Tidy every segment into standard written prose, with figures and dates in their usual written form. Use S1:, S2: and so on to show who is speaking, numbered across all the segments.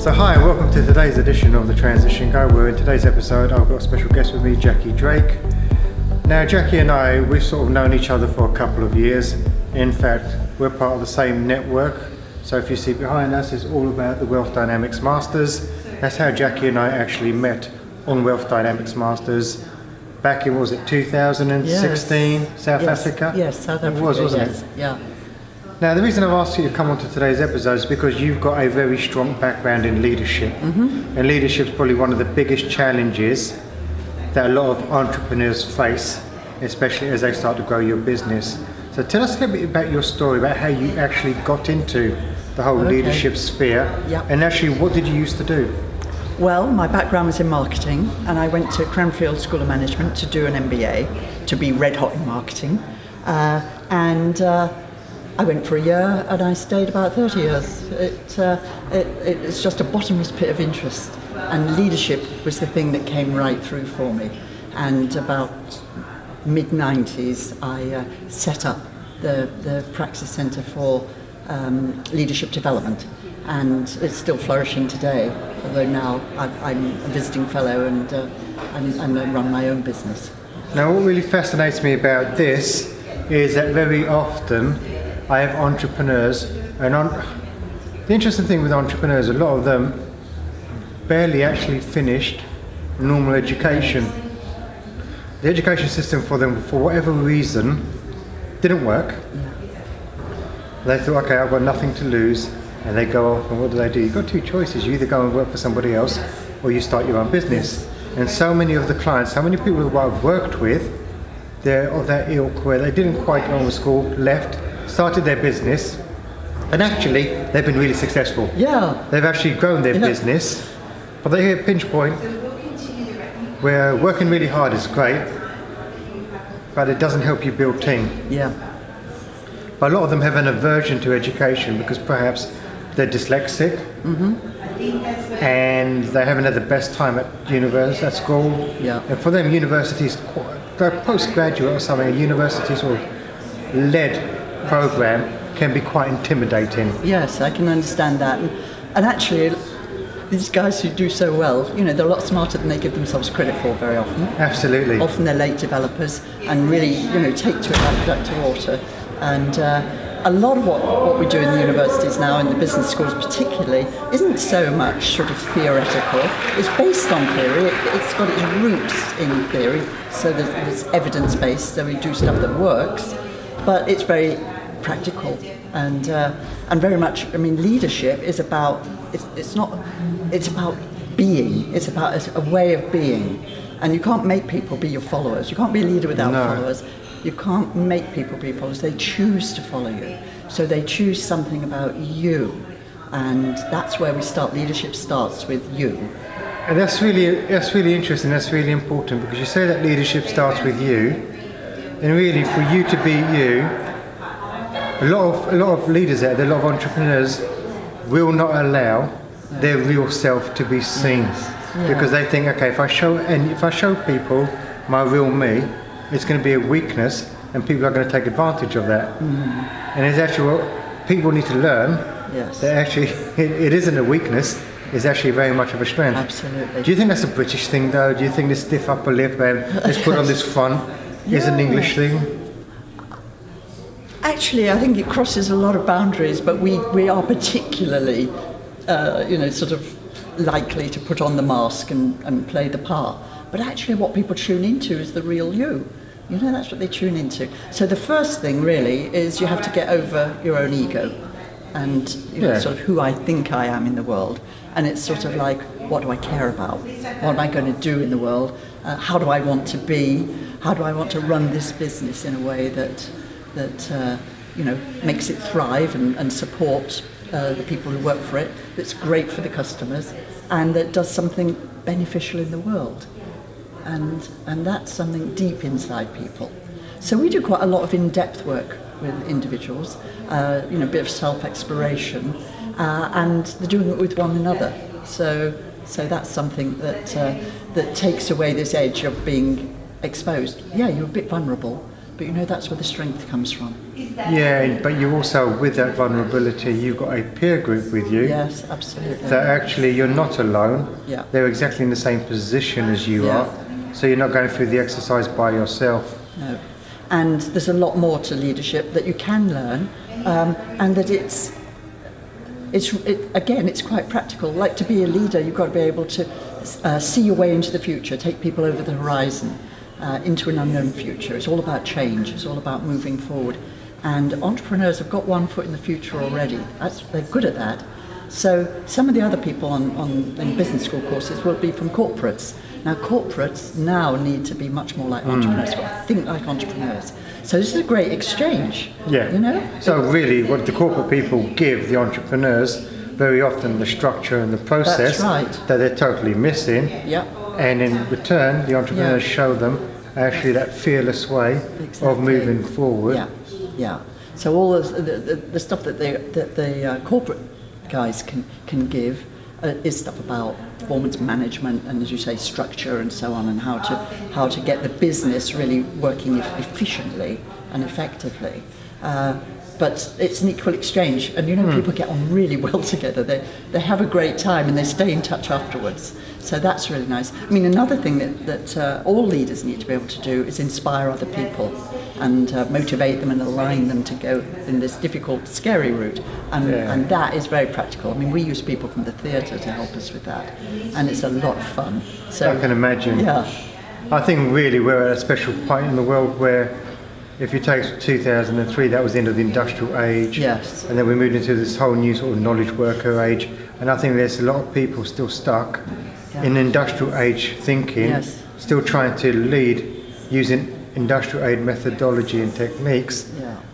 S1: So hi and welcome to today's edition of The Transition Guide, where in today's episode I've got a special guest with me, Jacquie Drake. Now Jacquie and I, we've sort of known each other for a couple of years. In fact, we're part of the same network. So if you see behind us, it's all about the Wealth Dynamics Masters. That's how Jacquie and I actually met on Wealth Dynamics Masters back in, was it 2016, South Africa?
S2: Yes, South Africa.
S1: It was, wasn't it?
S2: Yeah.
S1: Now, the reason I've asked you to come onto today's episode is because you've got a very strong background in leadership. Mm-hmm. And leadership is probably one of the biggest challenges that a lot of entrepreneurs face, especially as they start to grow your business. So tell us a little bit about your story, about how you actually got into the whole leadership sphere.
S2: Yep.
S1: And actually, what did you used to do?
S2: Well, my background was in marketing, and I went to Cranfield School of Management to do an MBA, to be red hot in marketing. I went for a year and I stayed about 30 years. It's just a bottomless pit of interest, and leadership was the thing that came right through for me. And about mid-90s I set up the Praxis Centre for Leadership Development, and it's still flourishing today, although now I'm a visiting fellow and I run my own business.
S1: Now what really fascinates me about this is that very often I have entrepreneurs, and the interesting thing with entrepreneurs, a lot of them barely actually finished normal education. The education system for them, for whatever reason, didn't work. They thought, okay, I've got nothing to lose, and they go off, and what do? You've got two choices. You either go and work for somebody else, or you start your own business. And so many of the clients, so many people who I've worked with, they're of that ilk where they didn't quite go to school, left, started their business, and actually they've been really successful.
S2: Yeah.
S1: They've actually grown their business, but they hit a pinch point where working really hard is great, but it doesn't help you build team.
S2: Yeah.
S1: But a lot of them have an aversion to education because perhaps they're dyslexic, and they haven't had the best time at university, at school.
S2: Yeah.
S1: And for them, universities, they're postgraduate or something, a university sort of led program can be quite intimidating.
S2: Yes, I can understand that. And actually, these guys who do so well, they're a lot smarter than they give themselves credit for very often.
S1: Absolutely.
S2: Often they're late developers and really, take to it like duck to water. And a lot of what we do in the universities now, in the business schools particularly, isn't so much sort of theoretical. It's based on theory. It's got its roots in theory, so that it's evidence-based, so we do stuff that works. But it's very practical and very much. I mean, leadership is about. It's about being. It's about a way of being, and you can't make people be your followers. You can't be a leader without followers. You can't make people be followers. They choose to follow you. So they choose something about you, and that's where we start. Leadership starts with you.
S1: And that's really interesting. That's really important, because you say that leadership starts with you. And really, for you to be you, a lot of leaders out there, a lot of entrepreneurs will not allow their real self to be seen, because they think, okay, if I show people my real me, it's going to be a weakness, and people are going to take advantage of that. And it's actually what people need to learn.
S2: Yes.
S1: That actually it isn't a weakness. It's actually very much of a strength.
S2: Absolutely.
S1: Do you think that's a British thing, though? Do you think this stiff upper lip and let's put on this front is an English thing?
S2: Actually, I think it crosses a lot of boundaries, but we are particularly, sort of likely to put on the mask and play the part. But actually what people tune into is the real you. That's what they tune into. So the first thing really is you have to get over your own ego and sort of who I think I am in the world. And it's sort of like, what do I care about? What am I going to do in the world? How do I want to be? How do I want to run this business in a way that makes it thrive and support the people who work for it, that's great for the customers, and that does something beneficial in the world. And that's something deep inside people. So we do quite a lot of in-depth work with individuals, a bit of self-exploration, and they're doing it with one another. So that's something that takes away this edge of being exposed. Yeah, you're a bit vulnerable, But you know, that's where the strength comes from.
S1: Yeah, but you also, with that vulnerability, you've got a peer group with you.
S2: Yes, absolutely.
S1: That actually you're not alone.
S2: Yeah.
S1: They're exactly in the same position as you
S2: Yeah.
S1: are. So you're not going through the exercise by yourself.
S2: No. And there's a lot more to leadership that you can learn, and that it's quite practical. Like, to be a leader, you've got to be able to see your way into the future, take people over the horizon, into an unknown future. It's all about change. It's all about moving forward. And entrepreneurs have got one foot in the future already. They're good at that. So some of the other people in business school courses will be from corporates. Now, corporates now need to be much more like entrepreneurs, or think like entrepreneurs. So this is a great exchange.
S1: Yeah.
S2: You know?
S1: So really, what the corporate people give the entrepreneurs, very often the structure and the process
S2: That's right.
S1: that they're totally missing.
S2: Yeah.
S1: And in return, the entrepreneurs
S2: Yeah.
S1: show them actually that fearless way
S2: Exactly.
S1: of moving forward.
S2: Yeah, yeah. So all the stuff that the corporate guys can give is stuff about performance management and, as you say, structure and so on, and how to get the business really working efficiently and effectively. But it's an equal exchange, and you know, people get on really well together. They have a great time and they stay in touch afterwards. So that's really nice. I mean, another thing that all leaders need to be able to do is inspire other people and motivate them and align them to go in this difficult, scary route. And that is very practical. I mean, we use people from the theatre to help us with that, and it's a lot of fun. So
S1: I can imagine.
S2: Yeah.
S1: I think really we're at a special point in the world where, if you take 2003, that was the end of the industrial age.
S2: Yes.
S1: And then we moved into this whole new sort of knowledge worker age. And I think there's a lot of people still stuck in industrial age thinking,
S2: Yes.
S1: still trying to lead using industrial age methodology and techniques,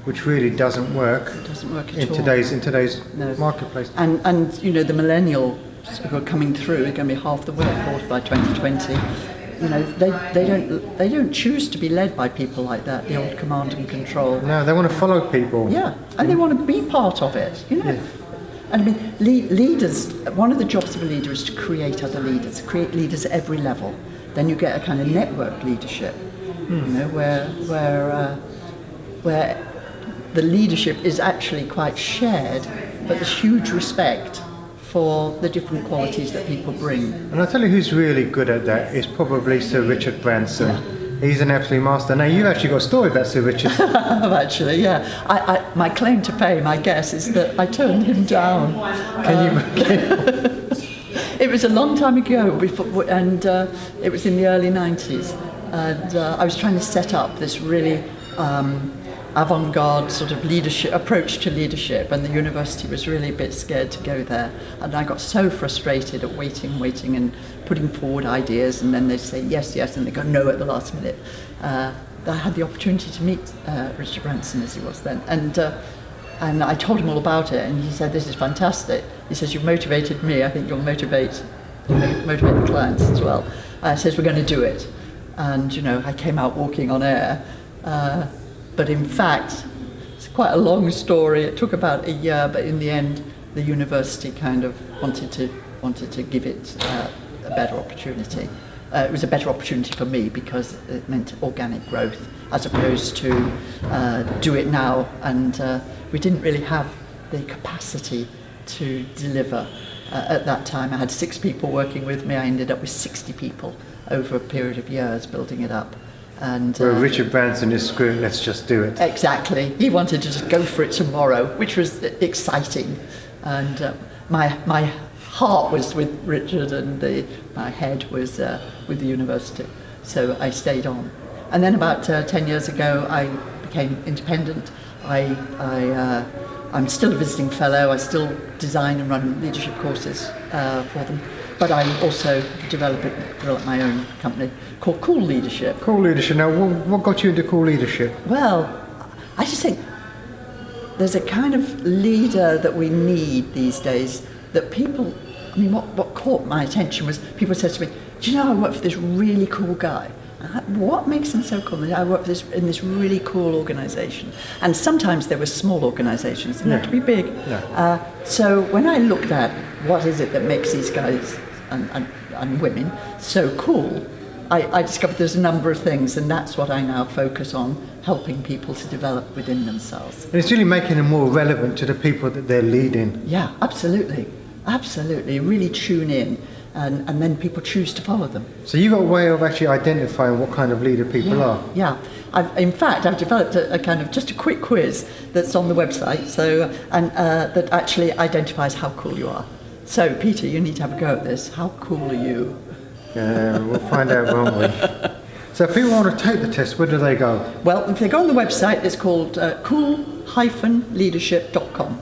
S1: which really doesn't work.
S2: It doesn't work at
S1: in
S2: all.
S1: today's
S2: No.
S1: marketplace.
S2: And you know, the millennials who are coming through are going to be half the workforce by 2020. You know, they don't choose to be led by people like that, the old command and control.
S1: No, they want to follow people.
S2: Yeah, and they want to be part of it, you know.
S1: Yeah.
S2: And I mean, leaders, one of the jobs of a leader is to create other leaders, create leaders at every level. Then you get a kind of network leadership, you know, where the leadership is actually quite shared, but there's huge respect for the different qualities that people bring.
S1: And I'll tell you who's really good at that is probably Sir Richard Branson. He's an absolute master. Now, you've actually got a story about Sir Richard.
S2: Actually, yeah. My claim to fame, I guess, is that I turned him down. It was a long time ago, and it was in the early 90s. And I was trying to set up this really avant-garde sort of leadership approach to leadership, and the university was really a bit scared to go there. And I got so frustrated at waiting and putting forward ideas, and then they'd say yes, and they go no at the last minute. I had the opportunity to meet Richard Branson, as he was then, and I told him all about it, and he said, "This is fantastic." He says, "You've motivated me. I think you'll motivate the clients as well." Says, "We're going to do it," and you know, I came out walking on air. But in fact, it's quite a long story. It took about a year, but in the end, the university kind of wanted to give it a better opportunity. It was a better opportunity for me because it meant organic growth, as opposed to do it now. And we didn't really have the capacity to deliver at that time. I had 6 people working with me. I ended up with 60 people over a period of years building it up. And
S1: Well, Richard Branson is screwed, let's just do it.
S2: Exactly. He wanted to just go for it tomorrow, which was exciting. And my heart was with Richard, and my head was with the university. So I stayed on. And then about 10 years ago, I became independent. I'm still a visiting fellow. I still design and run leadership courses for them. But I also develop my own company called Cool Leadership.
S1: Cool Leadership. Now, what got you into Cool Leadership?
S2: Well, I just think there's a kind of leader that we need these days that people, I mean, what caught my attention was people said to me, "Do you know, I work for this really cool guy." What makes them so cool? I work in this really cool organisation. And sometimes there were small organisations, they don't have to be big.
S1: No.
S2: So when I looked at what is it that makes these guys and women so cool, I discovered there's a number of things, and that's what I now focus on, helping people to develop within themselves.
S1: And it's really making them more relevant to the people that they're leading.
S2: Yeah, absolutely. Absolutely. Really tune in, and then people choose to follow them.
S1: So you've got a way of actually identifying what kind of leader people are.
S2: Yeah. In fact, I've developed a kind of just a quick quiz that's on the website, so that actually identifies how cool you are. So, Peter, you need to have a go at this. How cool are you?
S1: Yeah, we'll find out, won't we? So if people want to take the test, where do they go?
S2: Well, if they go on the website, it's called cool-leadership.com.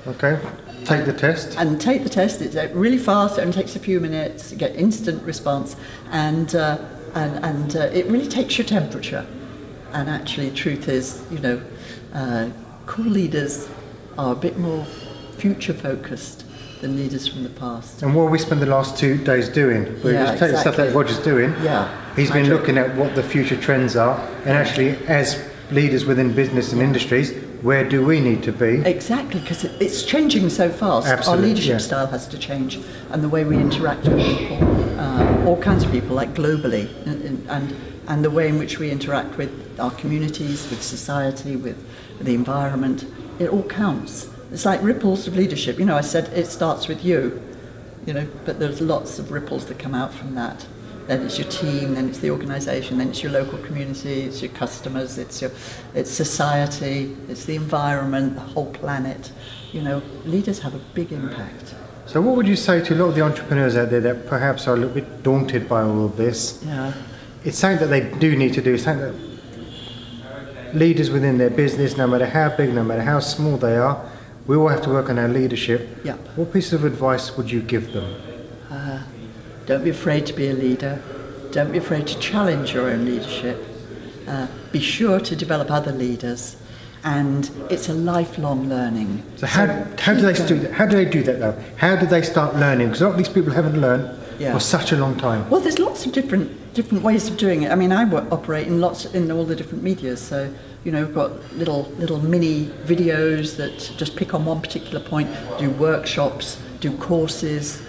S1: Okay, take the test.
S2: And take the test. It's really fast. It only takes a few minutes. You get instant response, and it really takes your temperature. And actually, truth is, cool leaders are a bit more future-focused than leaders from the past.
S1: And what we spend the last 2 days doing, we just take the stuff that Roger's doing.
S2: Yeah,
S1: he's been looking at what the future trends are, and actually, as leaders within business and industries, where do we need to be?
S2: Exactly, because it's changing so fast.
S1: Absolutely,
S2: our leadership style has to change, and the way we interact with people, all kinds of people, like globally, and the way in which we interact with our communities, with society, with the environment, it all counts. It's like ripples of leadership. I said it starts with you, but there's lots of ripples that come out from that. Then it's your team, then it's the organisation, then it's your local community, it's your customers, it's society, it's the environment, the whole planet. Leaders have a big impact.
S1: So what would you say to a lot of the entrepreneurs out there that perhaps are a little bit daunted by all of this?
S2: Yeah.
S1: It's something that they do need to do, something that leaders within their business, no matter how big, no matter how small they are, we all have to work on our leadership.
S2: Yeah.
S1: What piece of advice would you give them?
S2: Don't be afraid to be a leader. Don't be afraid to challenge your own leadership. Be sure to develop other leaders. And it's a lifelong learning.
S1: So how do they do that? How do they do that though? How do they start learning? Because a lot of these people haven't learned for such a long time.
S2: Well, there's lots of different ways of doing it. I mean, I operate in all the different medias. So we've got little mini videos that just pick on one particular point. Do workshops, do courses.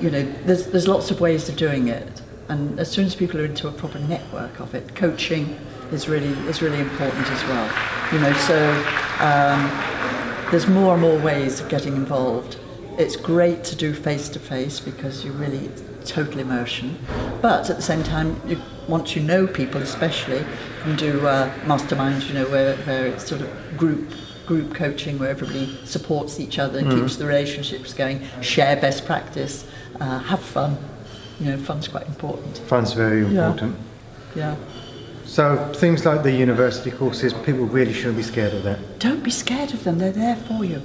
S2: There's lots of ways of doing it. And as soon as people are into a proper network of it, coaching is really important as well. There's more and more ways of getting involved. It's great to do face-to-face because you really total immersion. But at the same time, once you know people, especially, you can do masterminds, where it's sort of group coaching, where everybody supports each other and keeps the relationships going, share best practice, have fun. Fun's quite important.
S1: Fun's very important.
S2: Yeah.
S1: So things like the university courses, people really shouldn't be scared of that.
S2: Don't be scared of them. They're there for you,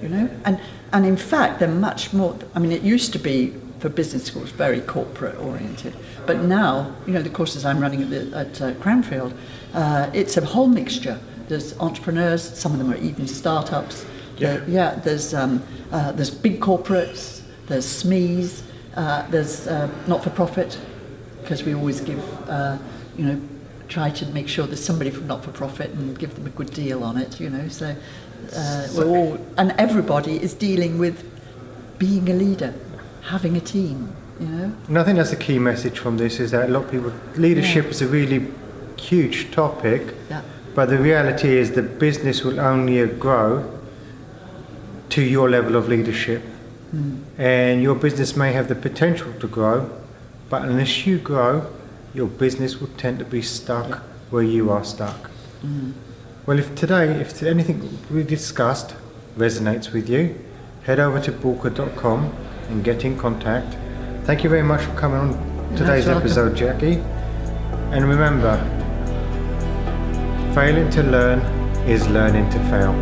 S2: And in fact, they're much more. I mean, it used to be for business schools very corporate oriented, but now, the courses I'm running at Cranfield, it's a whole mixture. There's entrepreneurs. Some of them are even startups. There's big corporates. There's SMEs. There's not-for-profit, because we always give, try to make sure there's somebody from not-for-profit and give them a good deal on it, So and everybody is dealing with being a leader, having a team,
S1: And I think that's the key message from this, is that a lot of people, leadership is a really huge topic, but the reality is that business will only grow to your level of leadership. And your business may have the potential to grow, but unless you grow, your business will tend to be stuck where you are stuck. Well, if anything we discussed resonates with you, head over to boolkah.com and get in contact. Thank you very much for coming on today's episode, Jackie. And remember, failing to learn is learning to fail.